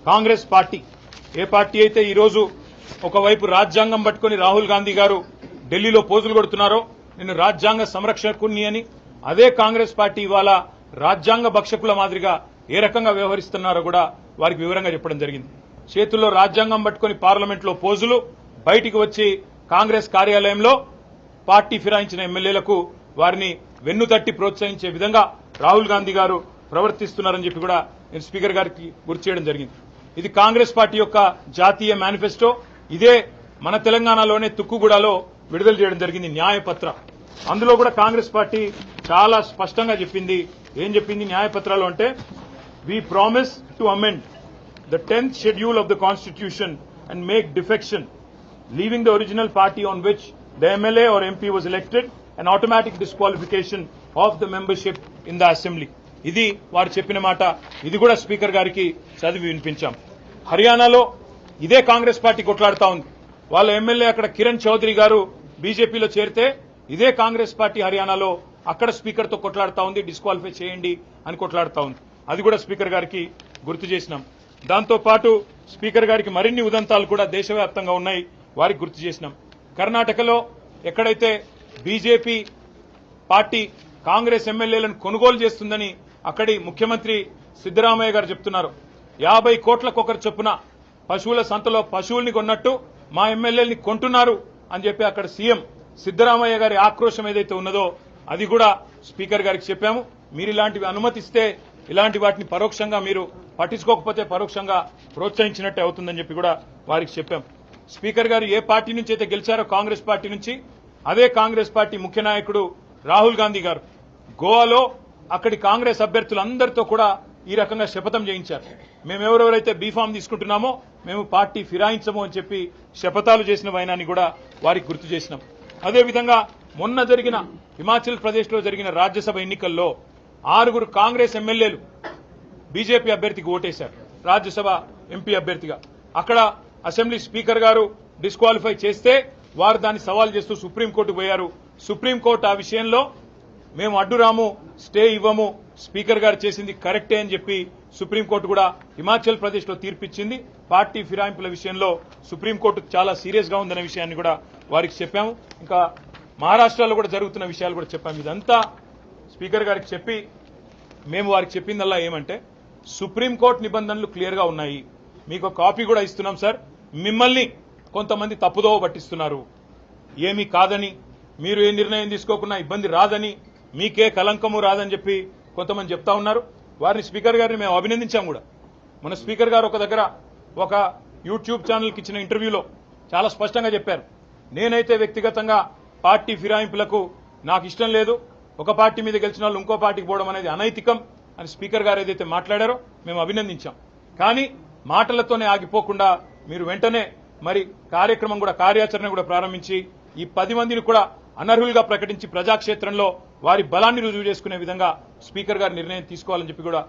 Congress party ఏ party అయితే ఈ రోజు ఒకవైపు రాజ్యాంగం పట్టుకొని రాహుల్ గాంధీ గారు ఢిల్లీలో పోజులు కొడుతున్నారో నేను రాజ్యాంగ సంరక్షకుని అని, అదే కాంగ్రెస్ పార్టీ ఇవాళ రాజ్యాంగ భక్షకుల మాదిరిగా ఏ రకంగా వ్యవహరిస్తున్నారో కూడా వారికి వివరంగా చెప్పడం జరిగింది. చేతుల్లో రాజ్యాంగం పట్టుకొని పార్లమెంట్లో పోజులు, బయటికి వచ్చి కాంగ్రెస్ కార్యాలయంలో పార్టీ ఫిరాయించిన ఎమ్మెల్యేలకు వారిని వెన్నుతట్టి ప్రోత్సహించే విధంగా రాహుల్ గాంధీ గారు ప్రవర్తిస్తున్నారని చెప్పి కూడా నేను స్పీకర్ గారికి గుర్తు చేయడం జరిగింది. ఇది కాంగ్రెస్ పార్టీ యొక్క జాతీయ మేనిఫెస్టో. ఇదే మన తెలంగాణలోనే తుక్కుగూడలో విడుదల చేయడం జరిగింది న్యాయపత్ర. అందులో కూడా కాంగ్రెస్ పార్టీ చాలా స్పష్టంగా చెప్పింది. ఏం చెప్పింది న్యాయపత్రాలు అంటే, we promise to amend the 10th schedule of the constitution and make defection, leaving the original party on which the MLA or MP was elected, an automatic disqualification of the membership in the assembly. ఇది వారు చెప్పిన మాట. ఇది కూడా speaker గారికి చదివి వినిపించాం. హర్యానాలో ఇదే కాంగ్రెస్ పార్టీ కొట్లాడుతా ఉంది. వాళ్ళ ఎమ్మెల్యే అక్కడ కిరణ్ చౌదరి గారు బీజేపీలో చేరితే ఇదే కాంగ్రెస్ పార్టీ హర్యానాలో అక్కడ స్పీకర్ తో కొట్లాడుతా ఉంది, డిస్క్వాలిఫై చేయండి అని కొట్లాడుతా ఉంది. అది కూడా స్పీకర్ గారికి గుర్తు చేసినాం. దాంతో పాటు స్పీకర్ గారికి మరిన్ని ఉదంతాలు కూడా దేశవ్యాప్తంగా ఉన్నాయి, వారికి గుర్తు చేసినాం. కర్ణాటకలో ఎక్కడైతే బీజేపీ పార్టీ కాంగ్రెస్ ఎమ్మెల్యేలను కొనుగోలు చేస్తుందని అక్కడి ముఖ్యమంత్రి సిద్దరామయ్య గారు చెప్తున్నారు. 50 కోట్లకొకరు చొప్పున పశువుల సంతలో పశువుల్ని కొన్నట్టు మా ఎమ్మెల్యేల్ని కొంటున్నారు అని చెప్పి అక్కడ సీఎం సిద్దరామయ్య గారి ఆక్రోశం ఏదైతే ఉన్నదో అది కూడా స్పీకర్ గారికి చెప్పాము. మీరు ఇలాంటివి అనుమతిస్తే ఇలాంటి వాటిని పరోక్షంగా మీరు పట్టించుకోకపోతే పరోక్షంగా ప్రోత్సహించినట్టే అవుతుందని చెప్పి కూడా వారికి చెప్పాం. స్పీకర్ గారు ఏ పార్టీ నుంచి అయితే గెలిచారో కాంగ్రెస్ పార్టీ నుంచి, అదే కాంగ్రెస్ పార్టీ ముఖ్య నాయకుడు రాహుల్ గాంధీ గారు గోవాలో అక్కడి కాంగ్రెస్ అభ్యర్థులందరితో కూడా ఈ రకంగా శపథం చేయించారు. మేమెవరెవరైతే బీఫామ్ తీసుకుంటున్నామో మేము పార్టీ ఫిరాయించము అని చెప్పి శపథాలు చేసిన వైనాన్ని కూడా వారికి గుర్తు చేసినాం. అదేవిధంగా మొన్న జరిగిన హిమాచల్ ప్రదేశ్ లో జరిగిన రాజ్యసభ ఎన్నికల్లో 6 కాంగ్రెస్ ఎమ్మెల్యేలు బీజేపీ అభ్యర్థికి ఓటేశారు, రాజ్యసభ ఎంపీ అభ్యర్థిగా. అక్కడ అసెంబ్లీ స్పీకర్ గారు డిస్క్వాలిఫై చేస్తే వారు దాన్ని సవాల్ చేస్తూ సుప్రీంకోర్టుకు పోయారు. సుప్రీంకోర్టు ఆ విషయంలో మేము అడ్డురాము, స్టే ఇవ్వము, స్పీకర్ గారు చేసింది కరెక్టే అని చెప్పి సుప్రీంకోర్టు కూడా హిమాచల్ ప్రదేశ్ లో తీర్పిచ్చింది. పార్టీ ఫిరాయింపుల విషయంలో సుప్రీంకోర్టు చాలా సీరియస్ గా ఉందనే విషయాన్ని కూడా వారికి చెప్పాము. ఇంకా మహారాష్ట్రలో కూడా జరుగుతున్న విషయాలు కూడా చెప్పాము. ఇదంతా స్పీకర్ గారికి చెప్పి మేము వారికి చెప్పిందల్లా ఏమంటే, సుప్రీంకోర్టు నిబంధనలు క్లియర్ గా ఉన్నాయి, మీకు కాపీ కూడా ఇస్తున్నాం సార్, మిమ్మల్ని కొంతమంది తప్పుదోవ పట్టిస్తున్నారు, ఏమీ కాదని, మీరు ఏ నిర్ణయం తీసుకోకున్నా ఇబ్బంది రాదని, మీకే కలంకము రాదని చెప్పి కొంతమంది చెప్తా ఉన్నారు. వారిని స్పీకర్ గారిని మేము అభినందించాం కూడా. మన స్పీకర్ గారు ఒక దగ్గర ఒక యూట్యూబ్ ఛానల్కి ఇచ్చిన ఇంటర్వ్యూలో చాలా స్పష్టంగా చెప్పారు, నేనైతే వ్యక్తిగతంగా పార్టీ ఫిరాయింపులకు నాకు ఇష్టం లేదు, ఒక పార్టీ మీద గెలిచిన వాళ్ళు ఇంకో పార్టీకి పోవడం అనేది అనైతికం అని స్పీకర్ గారు ఏదైతే మాట్లాడారో మేము అభినందించాం. కానీ మాటలతోనే ఆగిపోకుండా మీరు వెంటనే మరి కార్యక్రమం కూడా కార్యాచరణ కూడా ప్రారంభించి ఈ 10 మందిని కూడా అనర్హులుగా ప్రకటించి ప్రజాక్షేత్రంలో వారి బలాన్ని రుజువు చేసుకునే విధంగా స్పీకర్ గారు నిర్ణయం తీసుకోవాలని చెప్పి కూడా